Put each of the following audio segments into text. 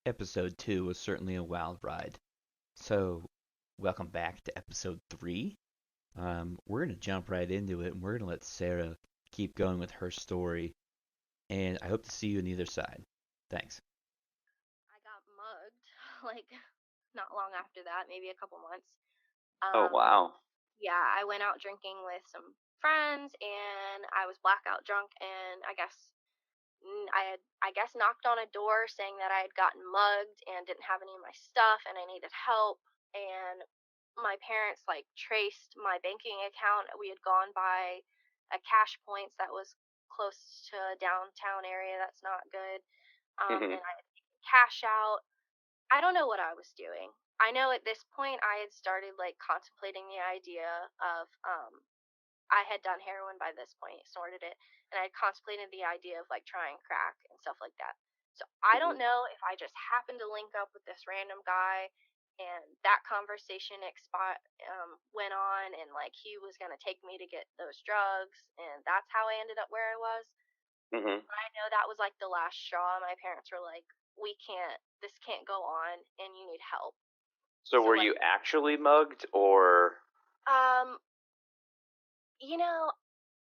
Episode 2 was certainly a wild ride. So, welcome back to episode 3. We're going to jump right into it and we're going to let Sarah keep going with her story. And I hope to see you on either side. Thanks. I got mugged like not long after that, maybe a couple months. Oh, Um, wow. yeah, I went out drinking with some friends and I was blackout drunk and I guess knocked on a door saying that I had gotten mugged and didn't have any of my stuff and I needed help, and my parents like traced my banking account. We had gone by a cash points that was close to a downtown area that's not good. hmm And I had taken cash out. I don't know what I was doing. I know at this point I had started like contemplating the idea of I had done heroin by this point, snorted it, and I had contemplated the idea of like trying crack and stuff like that. So I hmm don't know if I just happened to link up with this random guy and that conversation went on and like he was going to take me to get those drugs and that's how I ended up where I was. hmm I know that was like the last straw. My parents were like, this can't go on and you need help. So So were like, you actually mugged or? um, you know,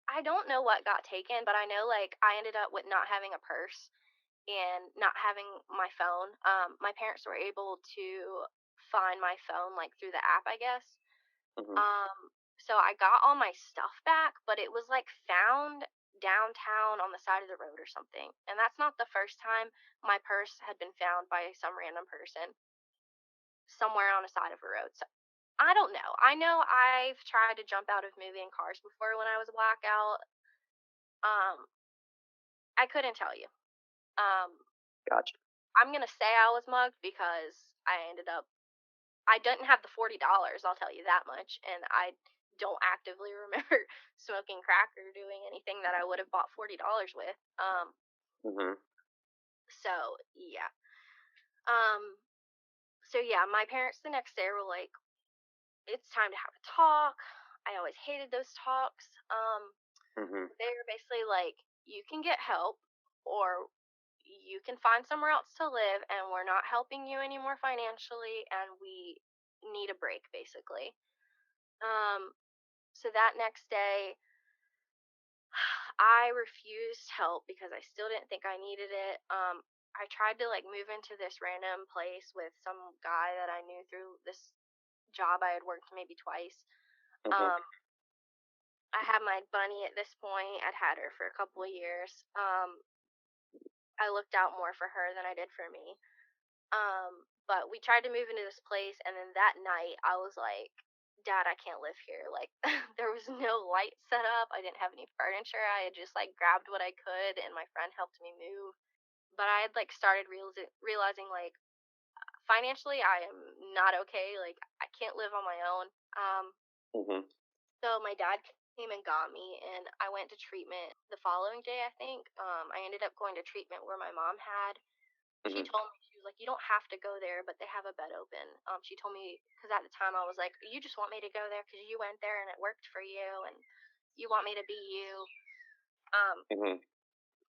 I don't know what got taken, but I know like I ended up with not having a purse and not having my phone. My parents were able to find my phone like through the app, I guess. hmm So I got all my stuff back, but it was like found downtown on the side of the road or something. And that's not the first time my purse had been found by some random person somewhere on the side of a road. So I don't know. I know I've tried to jump out of moving cars before when I was blackout. Um, I couldn't tell you. Um, Gotcha. I'm gonna say I was mugged because I didn't have the $40. I'll tell you that much, and I don't actively remember smoking crack or doing anything that I would have bought $40 with. hmm So yeah. Um, so yeah, my parents the next day were like, "It's time to have a talk." I always hated those talks. hmm They were basically like, "You can get help, or you can find somewhere else to live, and we're not helping you anymore financially, and we need a break, basically." Um, so that next day, I refused help because I still didn't think I needed it. I tried to like move into this random place with some guy that I knew through this job I had worked maybe twice. hmm Um, I had my bunny at this point. I'd had her for a couple of years. I looked out more for her than I did for me. But we tried to move into this place, and then that night I was like, Dad, I can't live here. Like, there was no light set up. I didn't have any furniture. I had just like grabbed what I could, and my friend helped me move. But I had like started realizing like financially I am not okay. Like, I can't live on my own. hmm So my dad came and got me, and I went to treatment the following day. I think. I ended up going to treatment where my mom had. She hmm told me, she was like, "You don't have to go there, but they have a bed open." She told me because at the time I was like, "You just want me to go there because you went there and it worked for you, and you want me to be you." Um, hmm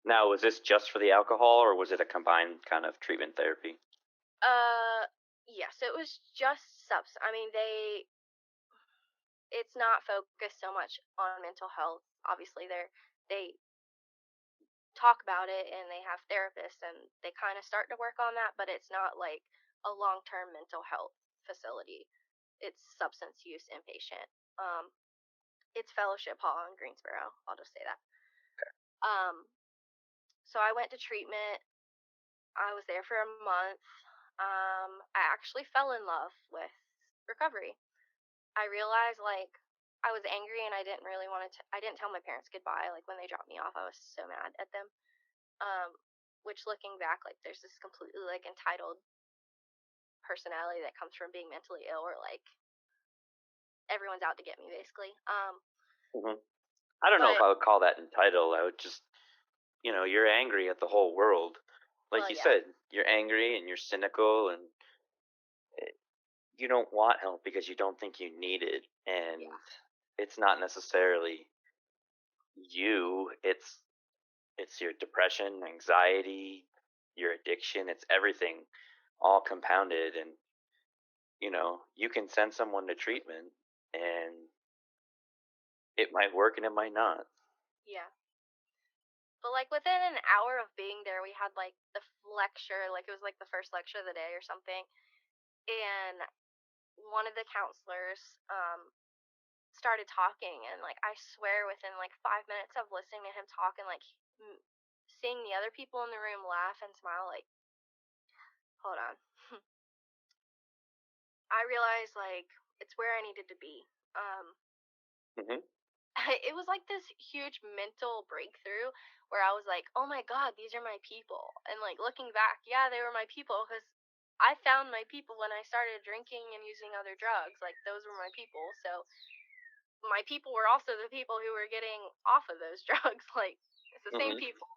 Now, was this just for the alcohol, or was it a combined kind of treatment therapy? uh, yeah. So it was just subs. I mean, it's not focused so much on mental health. Obviously, they talk about it and they have therapists and they kind of start to work on that, but it's not like a long-term mental health facility. It's substance use inpatient. Um, it's Fellowship Hall in Greensboro. I'll just say that. Um, so I went to treatment. I was there for a month. I actually fell in love with recovery. I realized like I was angry and I didn't really want to. I didn't tell my parents goodbye. Like when they dropped me off, I was so mad at them. Um, which looking back, like there's this completely like entitled personality that comes from being mentally ill, or like everyone's out to get me basically. hmm I don't know if But I would call that entitled. I would just, you're angry at the whole world. Like well, you yeah, said, you're angry and you're cynical and you don't want help because you don't think you need it. And yeah, it's not necessarily you, it's your depression, anxiety, your addiction. It's everything all compounded, and you can send someone to treatment and it might work and it might not. Yeah. But like within an hour of being there, we had like the lecture, like it was like the first lecture of the day or something, and one of the counselors started talking, and like I swear within like 5 minutes of listening to him talk and like seeing the other people in the room laugh and smile, like, hold on, I realized like it's where I needed to be. Hmm. It was like this huge mental breakthrough where I was like, oh my god, these are my people. And like looking back, yeah, they were my people because I found my people when I started drinking and using other drugs. Like those were my people. So my people were also the people who were getting off of those drugs. Like it's the same Hmm. people.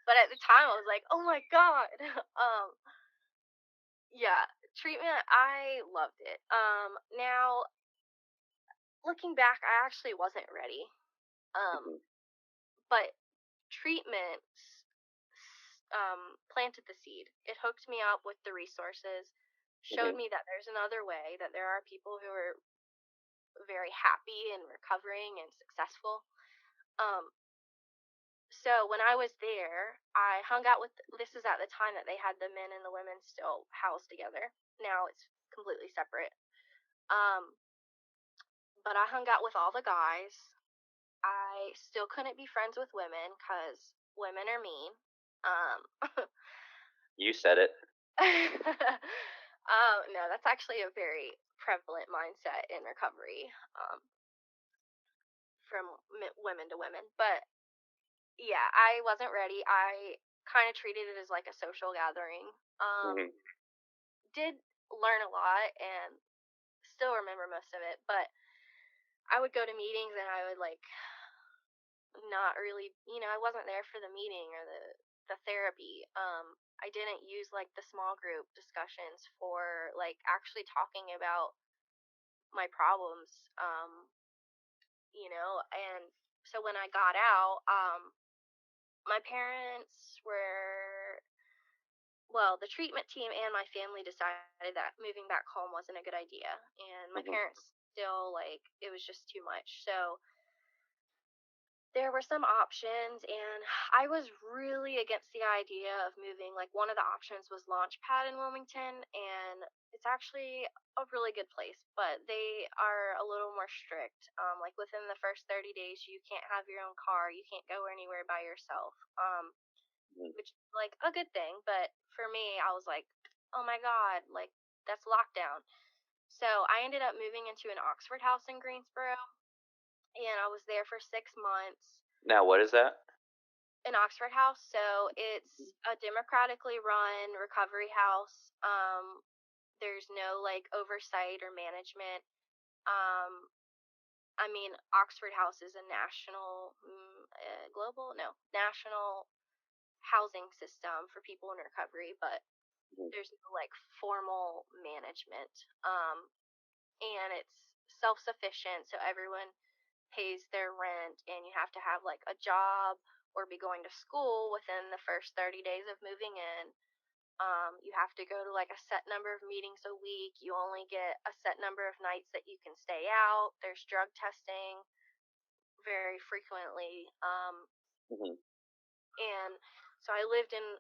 But at the time I was like, oh my god. Yeah, treatment, I loved it. Now looking back, I actually wasn't ready. Um, Hmm. but treatment planted the seed. It hooked me up with the resources, showed Hmm. me that there's another way, that there are people who are very happy and recovering and successful. Um, so when I was there, I hung out with, this is at the time that they had the men and the women still housed together. Now it's completely separate. Um, but I hung out with all the guys. I still couldn't be friends with women because women are mean. Um, You said it. no, that's actually a very prevalent mindset in recovery, from women to women. But yeah, I wasn't ready. I kind of treated it as like a social gathering. Hmm. Did learn a lot and still remember most of it, but I would go to meetings and I would like not really, I wasn't there for the meeting or the therapy. I didn't use like the small group discussions for like actually talking about my problems. And so when I got out, my parents were, well, the treatment team and my family decided that moving back home wasn't a good idea, and my Hmm. parents still like it was just too much. So there were some options, and I was really against the idea of moving. Like one of the options was Launchpad in Wilmington, and it's actually a really good place, but they are a little more strict. Like within the first 30 days, you can't have your own car, you can't go anywhere by yourself. Which is like a good thing, but for me, I was like, oh my god, like that's lockdown. So I ended up moving into an Oxford house in Greensboro, and I was there for 6 months. Now, what is that? An Oxford house, so it's a democratically run recovery house. There's no like oversight or management. Um, I mean, Oxford House is a national, global, no, national housing system for people in recovery, but Mhm. there's no like formal management. And it's self-sufficient, so everyone pays their rent, and you have to have like a job or be going to school within the first 30 days of moving in. You have to go to like a set number of meetings a week. You only get a set number of nights that you can stay out. There's drug testing very frequently. Hmm. And so I lived in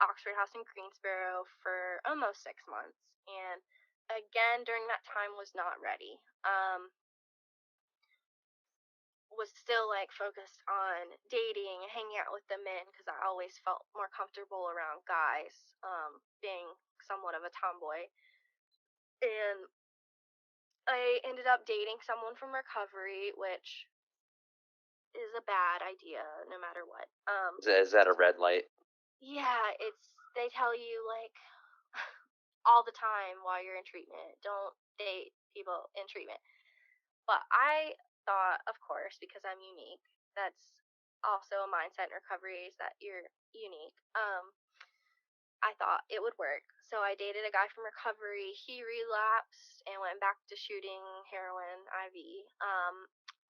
Oxford House in Greensboro for almost 6 months. And again, during that time, was not ready. Was still like focused on dating and hanging out with the men because I always felt more comfortable around guys, being somewhat of a tomboy. And I ended up dating someone from recovery, which is a bad idea no matter what. Is that a red light? Yeah, they tell you like all the time while you're in treatment, don't date people in treatment. But I thought, of course, because I'm unique, that's also a mindset in recovery is that you're unique. I thought it would work. So I dated a guy from recovery. He relapsed and went back to shooting heroin IV.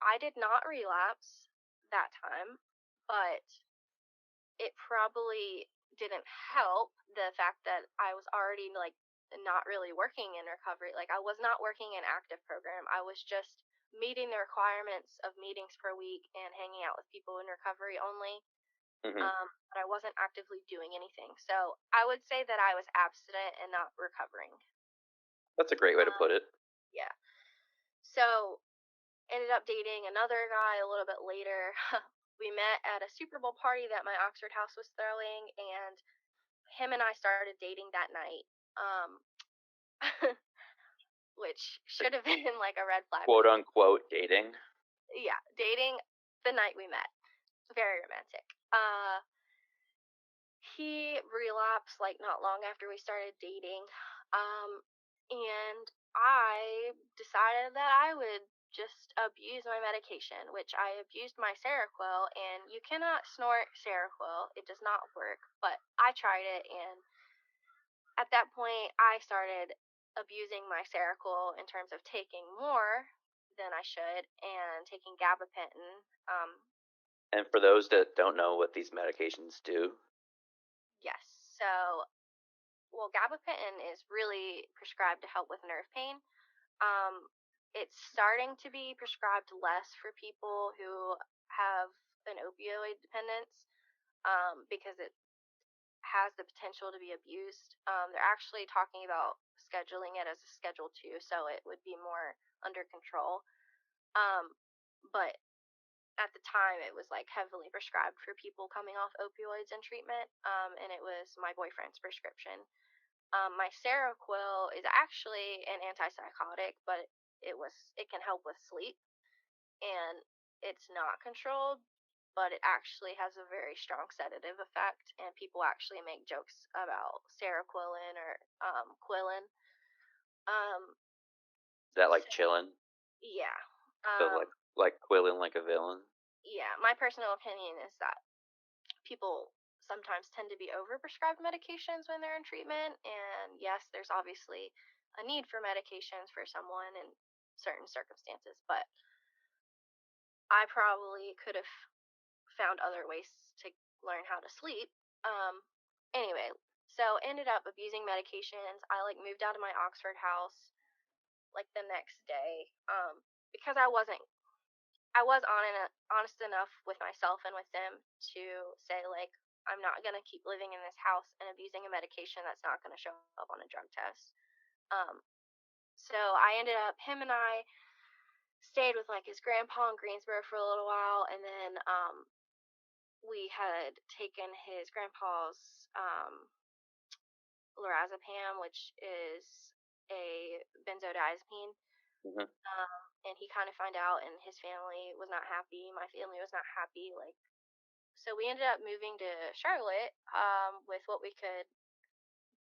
I did not relapse that time, but it probably didn't help the fact that I was already like not really working in recovery. Like I was not working an active program. I was just meeting the requirements of meetings per week and hanging out with people in recovery only. Mm-hmm. But I wasn't actively doing anything. So I would say that I was abstinent and not recovering. That's a great way to put it. Yeah. So ended up dating another guy a little bit later. We met at a Super Bowl party that my Oxford house was throwing, and him and I started dating that night. Which should have been like a red flag. Quote unquote dating. Yeah, dating the night we met. Very romantic. He relapsed like not long after we started dating. And I decided that I would just abuse my medication, which I abused my Seroquel, and you cannot snort Seroquel. It does not work, but I tried it, and at that point, I started abusing my Seroquel in terms of taking more than I should and taking Gabapentin. And for those that don't know what these medications do, Yes. So, well, Gabapentin is really prescribed to help with nerve pain. It's starting to be prescribed less for people who have an opioid dependence because it has the potential to be abused. They're actually talking about scheduling it as a Schedule 2, so it would be more under control. But at the time, it was like heavily prescribed for people coming off opioids in treatment, and it was my boyfriend's prescription. My Seroquel is actually an antipsychotic, but it can help with sleep, and it's not controlled, but it actually has a very strong sedative effect, and people actually make jokes about Seroquilin or Quillen. is that like So, chillin'? yeah. So like Quillen like a villain? Yeah, my personal opinion is that people sometimes tend to be overprescribed medications when they're in treatment, and yes, there's obviously a need for medications for someone in certain circumstances, but I probably could have found other ways to learn how to sleep. Anyway, so ended up abusing medications. I like moved out of my Oxford house like the next day because I was honest enough with myself and with them to say like I'm not gonna keep living in this house and abusing a medication that's not gonna show up on a drug test. So I ended up him and I stayed with like his grandpa in Greensboro for a little while, and then we had taken his grandpa's lorazepam, which is a benzodiazepine. Mm-hmm. And he kind of found out, and his family was not happy. My family was not happy. Like, so we ended up moving to Charlotte with what we could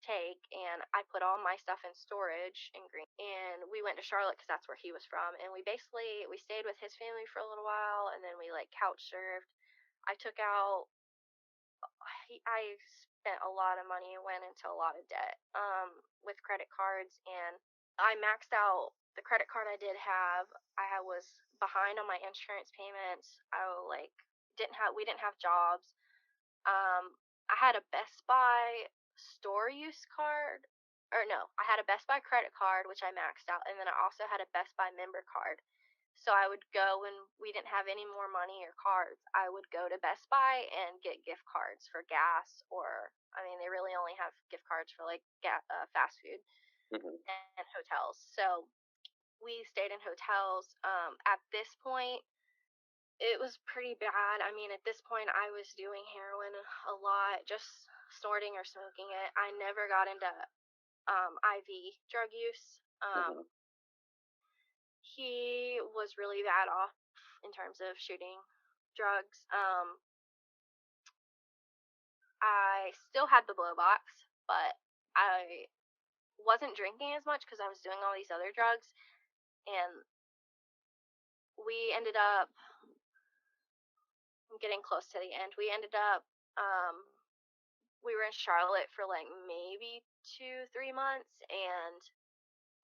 take, and I put all my stuff in storage in Green. And we went to Charlotte because that's where he was from. And we stayed with his family for a little while, and then we like couch surfed. I took out I spent a lot of money and went into a lot of debt with credit cards, and I maxed out the credit card I did have. I was behind on my insurance payments. We didn't have jobs. I had a Best Buy store use card, or no, I had a Best Buy credit card which I maxed out, and then I also had a Best Buy member card. So I would go when we didn't have any more money or cards. I would go to Best Buy and get gift cards for gas, or I mean, they really only have gift cards for like fast food Mm-hmm. and hotels. So we stayed in hotels. At this point, it was pretty bad. I mean, at this point, I was doing heroin a lot, just snorting or smoking it. I never got into IV drug use. Mm-hmm. He was really bad off in terms of shooting drugs. I still had the blow box, but I wasn't drinking as much because I was doing all these other drugs, and we ended up getting close to the end. We ended up we were in Charlotte for like maybe 2-3 months, and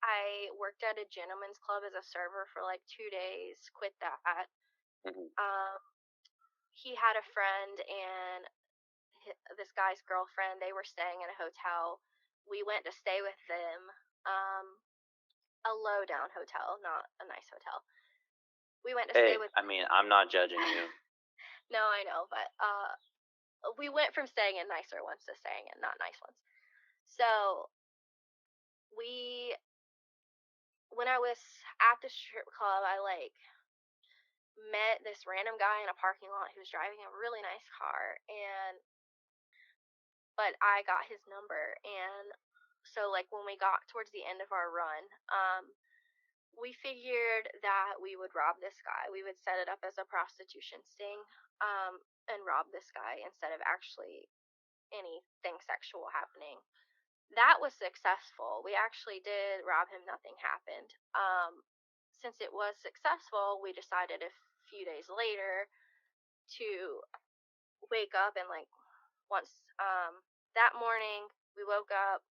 I worked at a gentleman's club as a server for like 2 days. Quit that. Mm-hmm. He had a friend, and this guy's girlfriend. They were staying in a hotel. We went to stay with them. A low down hotel, not a nice hotel. We went to stay with. I mean, I'm not judging you. No, I know, but we went from staying in nicer ones to staying in not nice ones. So when I was at the strip club, I met this random guy in a parking lot who was driving a really nice car, but I got his number, and so when we got towards the end of our run, we figured that we would rob this guy. We would set it up as a prostitution sting, and rob this guy instead of actually anything sexual happening. That was successful. We actually did rob him. Nothing happened. Since it was successful, we decided a few days later to wake up and once that morning we woke up.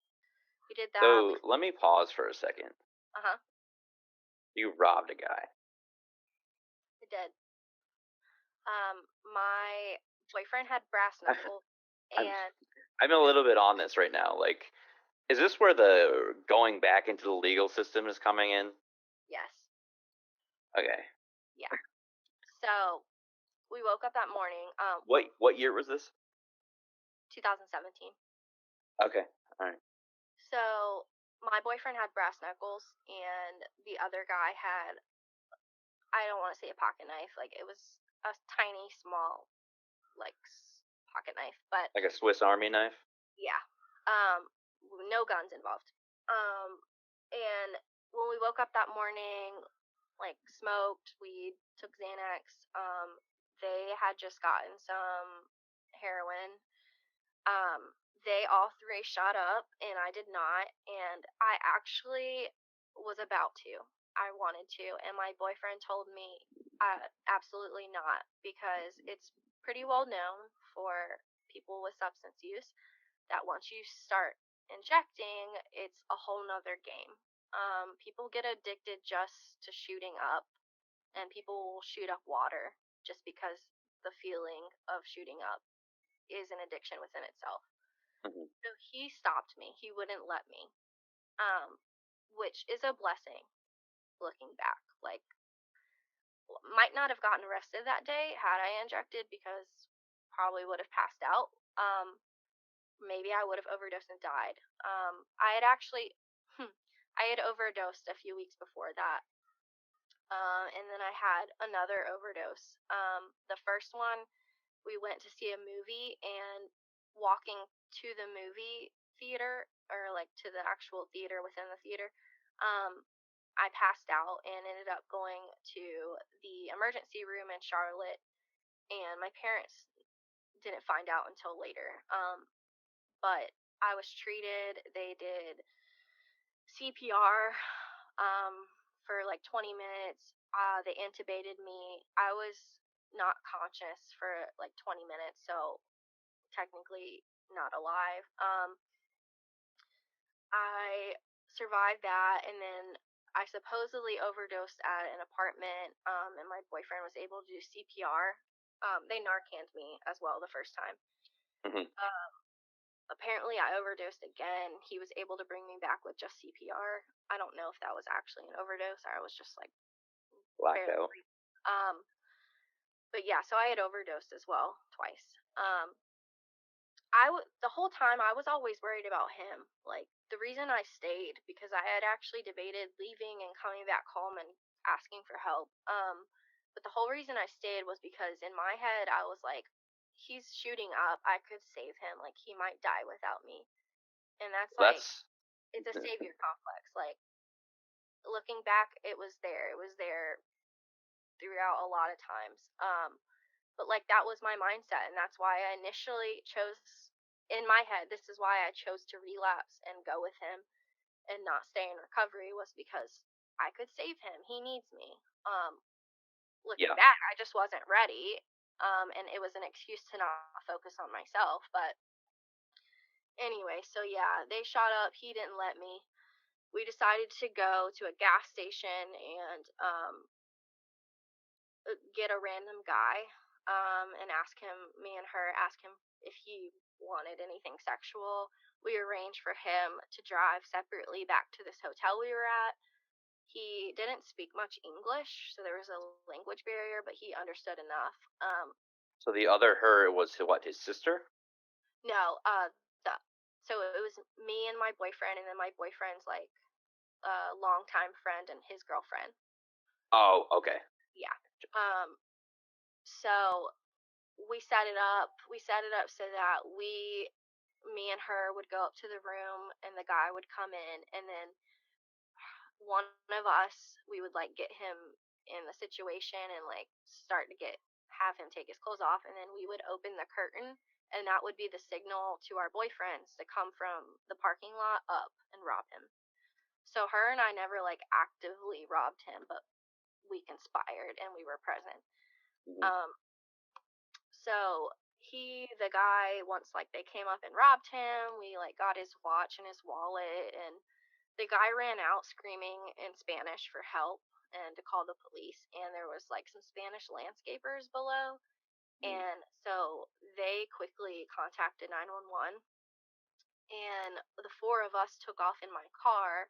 We did that. So let me pause for a second. Uh-huh. You robbed a guy. I did. My boyfriend had brass knuckles, and I'm a little bit on this right now. Is this where the going back into the legal system is coming in? yes. Okay. Yeah. So we woke up that morning. What year was this? 2017. Okay. All right. So my boyfriend had brass knuckles, and the other guy had, I don't want to say a pocket knife, it was a tiny, small, pocket knife, but like a Swiss Army knife. Yeah. No guns involved. And when we woke up that morning, smoked weed, took Xanax. They had just gotten some heroin. They all three shot up, and I did not. And I actually was about to. I wanted to, and my boyfriend told me absolutely not, because it's pretty well known for people with substance use that once you start injecting, it's a whole nother game. People get addicted just to shooting up, and people will shoot up water just because the feeling of shooting up is an addiction within itself. Mm-hmm. So he stopped me. He wouldn't let me, which is a blessing looking back. Might not have gotten arrested that day had I injected, because probably would have passed out. Maybe I would have overdosed and died. I had actually, I had overdosed a few weeks before that. And then I had another overdose. The first one, we went to see a movie, and walking to the movie theater, or to the actual theater within the theater, I passed out and ended up going to the emergency room in Charlotte, and my parents didn't find out until later. But I was treated. They did CPR for 20 minutes. They intubated me. I was not conscious for 20 minutes, so technically not alive. I survived that, and then I supposedly overdosed at an apartment, and my boyfriend was able to do CPR. They Narcaned me as well the first time. Mm-hmm. Apparently I overdosed again. He was able to bring me back with just CPR. I don't know if that was actually an overdose, or I was just blacked out. But yeah, so I had overdosed as well twice. The whole time I was always worried about him. The reason I stayed, because I had actually debated leaving and coming back home and asking for help. But the whole reason I stayed was because in my head I was like, he's shooting up. I could save him. He might die without me. And that's it's a savior complex. Looking back, it was there. It was there throughout a lot of times. But that was my mindset, and that's why I initially chose, in my head, this is why I chose to relapse and go with him and not stay in recovery, was because I could save him. He needs me. Looking back, I just wasn't ready. And it was an excuse to not focus on myself. But anyway, so yeah, they shot up. He didn't let me. We decided to go to a gas station and get a random guy, and ask him if he wanted anything sexual. We arranged for him to drive separately back to this hotel we were at. He didn't speak much English, so there was a language barrier, but he understood enough. So the other her was what, his sister? No, so it was me and my boyfriend, and then my boyfriend's like longtime friend and his girlfriend. Oh, okay. Yeah. So we set it up. We set it up so that me and her would go up to the room, and the guy would come in, and then one of us, we would like get him in the situation and like start to have him take his clothes off, and then we would open the curtain, and that would be the signal to our boyfriends to come from the parking lot up and rob him. So her and I never like actively robbed him, but we conspired and we were present. Mhm. So the guy, once like they came up and robbed him, we like got his watch and his wallet, and the guy ran out screaming in Spanish for help and to call the police, and there was like some Spanish landscapers below, and so they quickly contacted 911, and the four of us took off in my car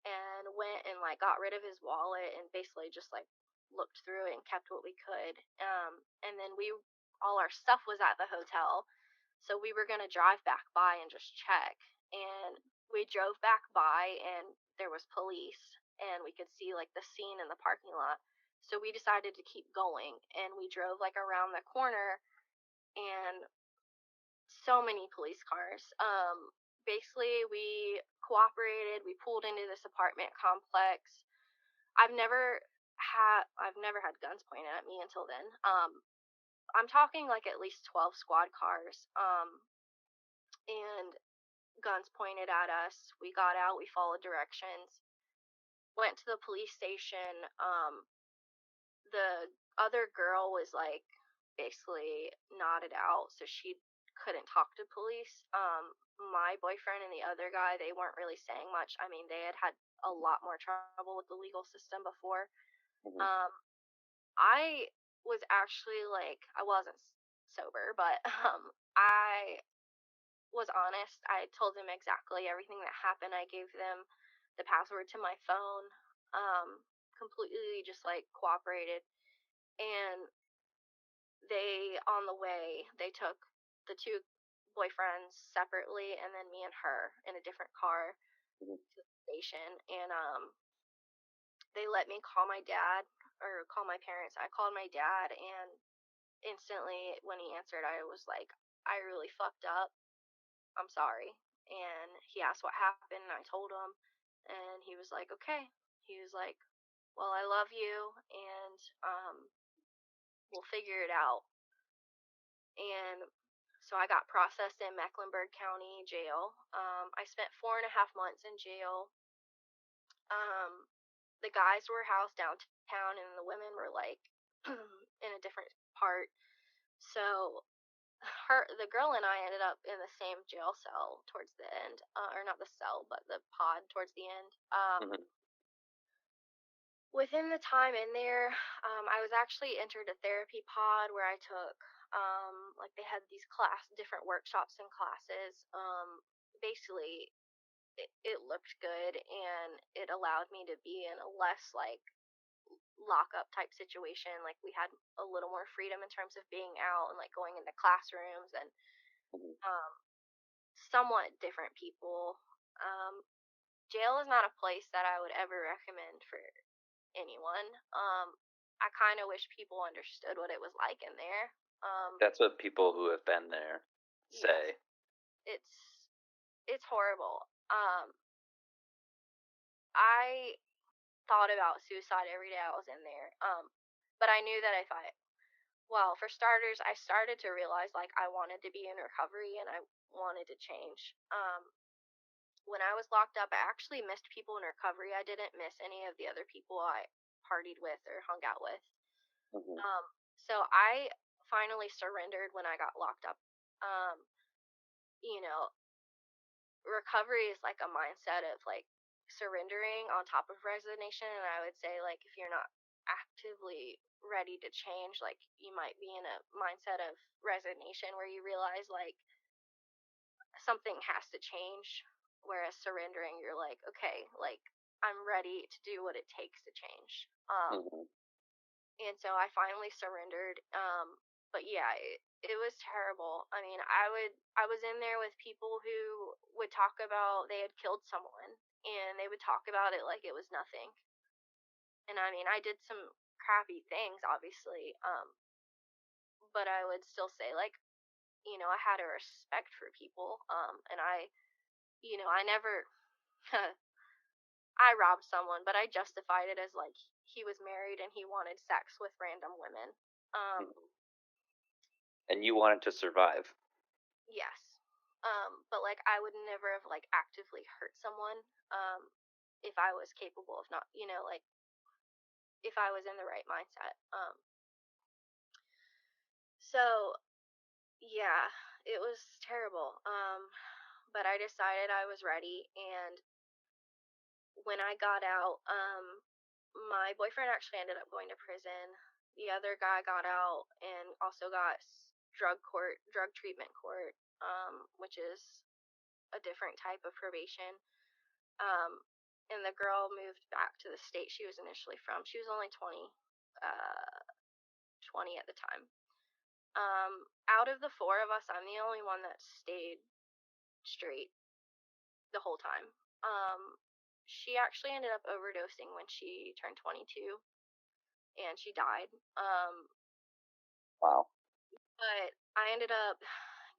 and went and like got rid of his wallet and basically just like looked through it and kept what we could. And then all our stuff was at the hotel, so we were gonna drive back by and just check. And we drove back by, and there was police, and we could see like the scene in the parking lot. So we decided to keep going, and we drove like around the corner, and so many police cars. Basically, we cooperated. We pulled into this apartment complex. I've never had guns pointed at me until then. I'm talking like at least 12 squad cars. And guns pointed at us. We got out. We followed directions. Went to the police station. The other girl was like basically nodded out, so she couldn't talk to police. My boyfriend and the other guy, they weren't really saying much. I mean, they had a lot more trouble with the legal system before. Mhm. I was actually like, I wasn't sober, but I was honest. I told them exactly everything that happened. I gave them the password to my phone. Completely just like cooperated. And on the way, they took the two boyfriends separately, and then me and her in a different car Mhm. to the station. And they let me call my dad or call my parents. I called my dad, and instantly when he answered, I was like, I really fucked up. I'm sorry. And he asked what happened, and I told him, and he was like, okay. He was like, well, I love you, and we'll figure it out. And so I got processed in Mecklenburg County Jail. I spent 4.5 months in jail. The guys were housed downtown, and the women were like in a different part. So the girl and I ended up in the same jail cell towards the end, or not the cell, but the pod towards the end. Mhm. Within the time in there, I was actually entered a therapy pod where I took, like they had these different workshops and classes. Basically, it looked good, and it allowed me to be in a less like lockup type situation. Like we had a little more freedom in terms of being out and like going into classrooms and Mhm. um, somewhat different people. Um, Jail is not a place that I would ever recommend for anyone. I kind of wish people understood what it was like in there. That's what people who have been there Yes, say. it's horrible. I thought about suicide every day I was in there. But I knew that well, for starters, I started to realize like I wanted to be in recovery and I wanted to change. When I was locked up, I actually missed people in recovery. I didn't miss any of the other people I partied with or hung out with. Mhm. So I finally surrendered when I got locked up. Um, you know, recovery is like a mindset of like surrendering on top of resignation. And I would say like if you're not actively ready to change. Like, you might be in a mindset of resignation where you realize, like, something has to change. Whereas surrendering, you're like, okay, like, I'm ready to do what it takes to change. Mm-hmm. And so I finally surrendered. But yeah, it was terrible. I mean, I was in there with people who would talk about they had killed someone, and they would talk about it like it was nothing. And I mean, I did some crappy things, obviously, but I would still say, like, I had a respect for people, and I never, I robbed someone, but I justified it as, like, he was married and he wanted sex with random women. Mm-hmm. And you wanted to survive. Yes. But, like, I would never have, like, actively hurt someone, if I was capable of not, like, if I was in the right mindset. So, yeah, it was terrible. But I decided I was ready, and when I got out, my boyfriend actually ended up going to prison. The other guy got out and also got drug treatment court, which is a different type of probation. Um, and the girl moved back to the state she was initially from. She was only uh, 20 at the time. Out of the four of us, I'm the only one that stayed straight the whole time. She actually ended up overdosing when she turned 22, and she died. Wow. But I ended up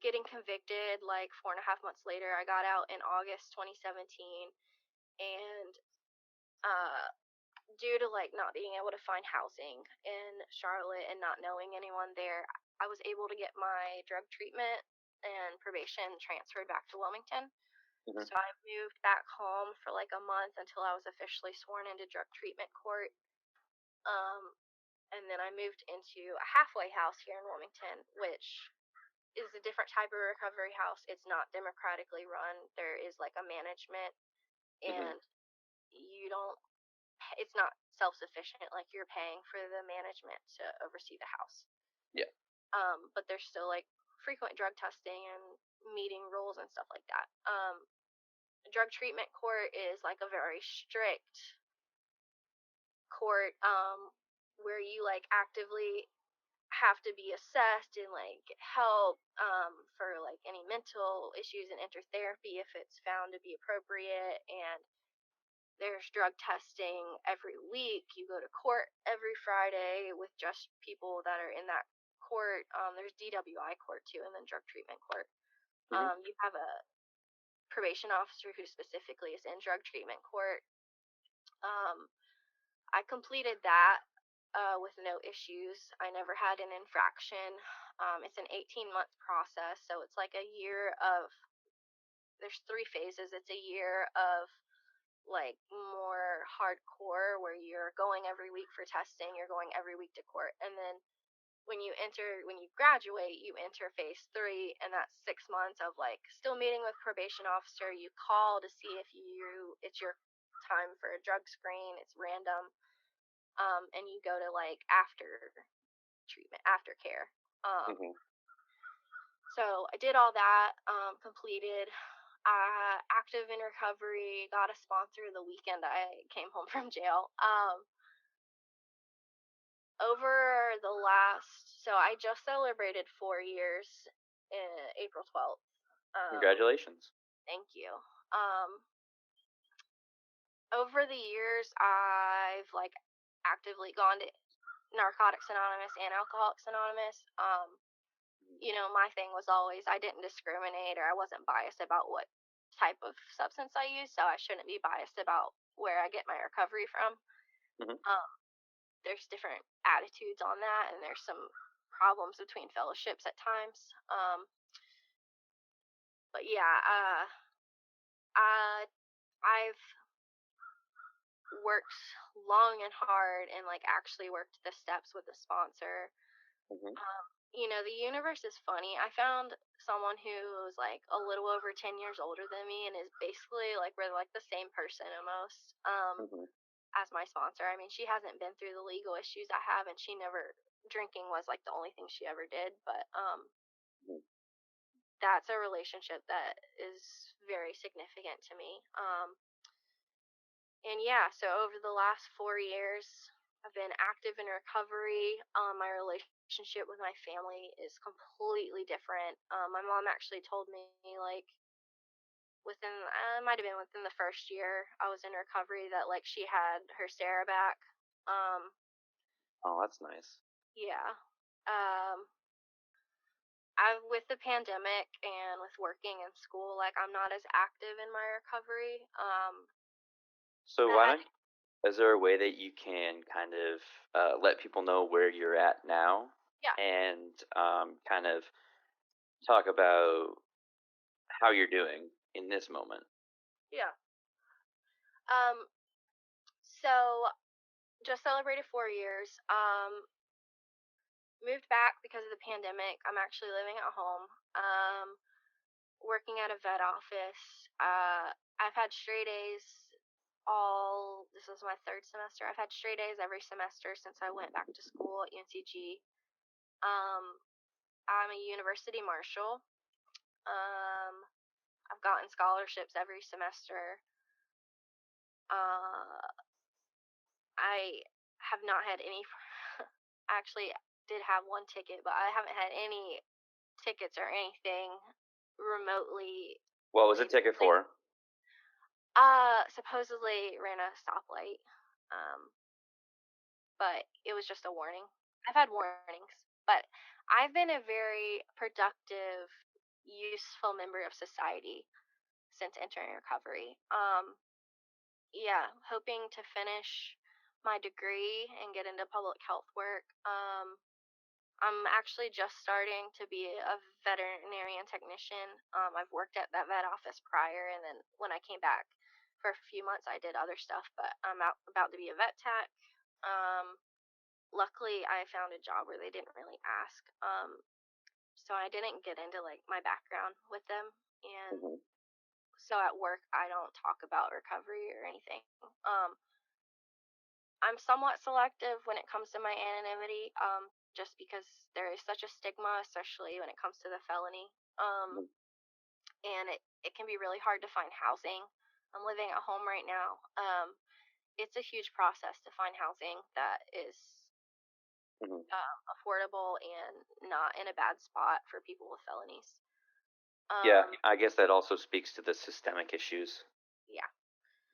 getting convicted like 4.5 months later. I got out in August 2017, and uh, due to like not being able to find housing in Charlotte and not knowing anyone there, I was able to get my drug treatment and probation transferred back to Wilmington. Mm-hmm. So I moved back home for like a month until I was officially sworn into drug treatment court. And then I moved into a halfway house here in Wilmington, which is a different type of recovery house. It's not democratically run. There is like a management, Mm-hmm. and you don't it's not self-sufficient, like you're paying for the management to oversee the house. Yeah. But there's still like frequent drug testing and meeting rules and stuff like that. Drug treatment court is like a very strict court, where you like actively have to be assessed and like get help, for like any mental issues, and enter therapy if it's found to be appropriate. And there's drug testing every week. You go to court every Friday with just people that are in that court. There's DWI court too, and then drug treatment court. Mm-hmm. You have a probation officer who specifically is in drug treatment court. I completed that with no issues. I never had an infraction. It's an 18-month process, so it's like a year of. There's 3 phases. It's a year of like more hardcore where you're going every week for testing, you're going every week to court, and then when you graduate, you enter phase 3, and that's 6 months of like still meeting with probation officer. You call to see if it's your time for a drug screen. It's random, and you go to like after treatment, aftercare. Mm-hmm. So I did all that, completed. Active in recovery, got a sponsor the weekend I came home from jail. So I just celebrated 4 years in April 12th. Congratulations. Thank you. Over the years, I've like actively gone to Narcotics Anonymous and Alcoholics Anonymous. My thing was always I didn't discriminate, or I wasn't biased about what type of substance I use, so I shouldn't be biased about where I get my recovery from. Mm-hmm. There's different attitudes on that, and there's some problems between fellowships at times. But yeah, I've worked long and hard and like actually worked the steps with a sponsor. Mm-hmm. The universe is funny. I found someone who's like a little over 10 years older than me and is basically like we're like the same person almost. Mm-hmm. as my sponsor. I mean, she hasn't been through the legal issues I have, and drinking was like the only thing she ever did, but Mhm. that's a relationship that is very significant to me. And yeah, so over the last 4 years, I've been active in recovery. My relationship with my family is completely different. My mom actually told me, like, it might have been within the first year I was in recovery, that like she had her Sarah back. Um, Oh, that's nice. yeah. I with the pandemic and with working in school, like I'm not as active in my recovery. So I why had don't is there a way that you can kind of let people know where you're at now yeah, and kind of talk about how you're doing in this moment? yeah. Um, so just celebrated 4 years. Moved back because of the pandemic. I'm actually living at home. Working at a vet office. I've had straight A's all. This is my third semester. I've had straight A's every semester since I went back to school at UNCG. Um, I'm a university marshal. Um, I've gotten scholarships every semester. Uh, I have not had any. Actually, did have one ticket, but I haven't had any tickets or anything remotely. What was the ticket for? Supposedly ran a stoplight. But it was just a warning. I've had warnings, but I've been a very productive, useful member of society since entering recovery. Yeah, hoping to finish my degree and get into public health work. I'm actually just starting to be a veterinarian technician. I've worked at that vet office prior, and then when I came back for a few months, I did other stuff. But I'm about to be a vet tech. Luckily, I found a job where they didn't really ask. So I didn't get into like my background with them, and Hmm. so at work I don't talk about recovery or anything. I'm somewhat selective when it comes to my anonymity, just because there is such a stigma, especially when it comes to the felony. And it can be really hard to find housing. I'm living at home right now. It's a huge process to find housing that is Hmm. affordable and not in a bad spot for people with felonies. Yeah, Um, I guess that also speaks to the systemic issues yeah.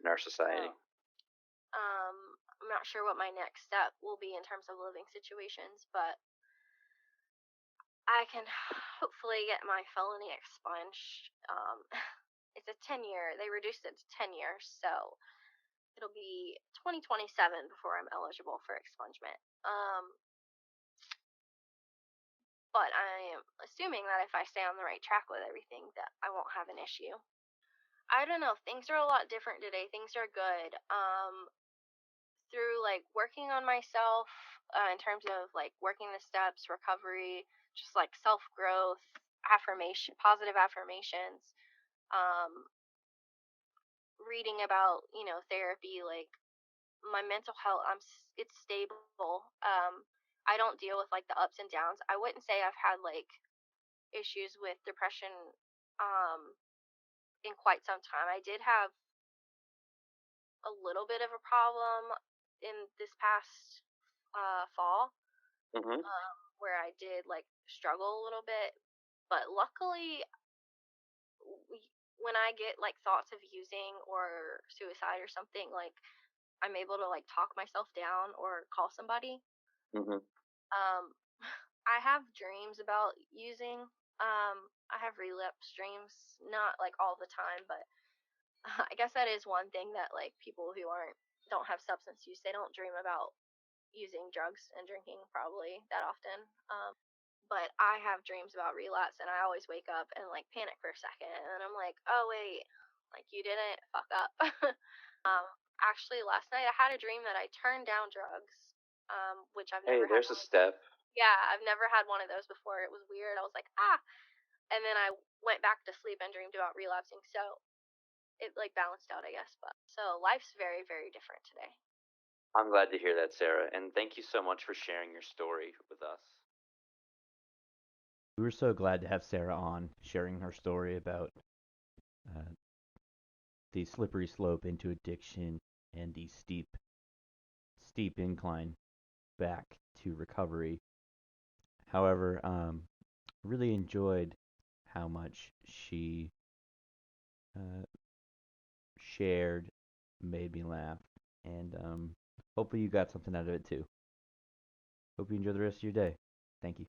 in our society. I'm not sure what my next step will be in terms of living situations, but I can hopefully get my felony expunged. It's a 10-year. They reduced it to 10 years, so it'll be 2027 before I'm eligible for expungement. But I am assuming that if I stay on the right track with everything, that I won't have an issue. I don't know. Things are a lot different today. Things are good. Through like working on myself, in terms of like working the steps, recovery, just like self growth, positive affirmations, um, reading about therapy, like my mental health, it's stable. I don't deal with like the ups and downs. I wouldn't say I've had like issues with depression um in quite some time. I did have a little bit of a problem in this past fall, Hmm. where I did like struggle a little bit, but luckily when I get like thoughts of using or suicide or something, like I'm able to like talk myself down or call somebody. Hmm. Um, I have dreams about using. I have relapse dreams, not like all the time, but I guess that is one thing that like people who don't have substance use, they don't dream about using drugs and drinking probably that often. But I have dreams about relapse, and I always wake up and like panic for a second, and I'm like, oh wait, like you didn't fuck up. um, Actually, last night I had a dream that I turned down drugs, which I've Hey, never had there's a one. step. Yeah, I've never had one of those before. It was weird. I was like, ah, and then I went back to sleep and dreamed about relapsing. So it like balanced out, I guess. But so life's very, very different today. I'm glad to hear that, Sarah, and thank you so much for sharing your story with us. We were so glad to have Sarah on, sharing her story about uh, the slippery slope into addiction and the steep incline back to recovery. However, really enjoyed how much she uh, shared, made me laugh, and hopefully you got something out of it too. Hope you enjoy the rest of your day. Thank you.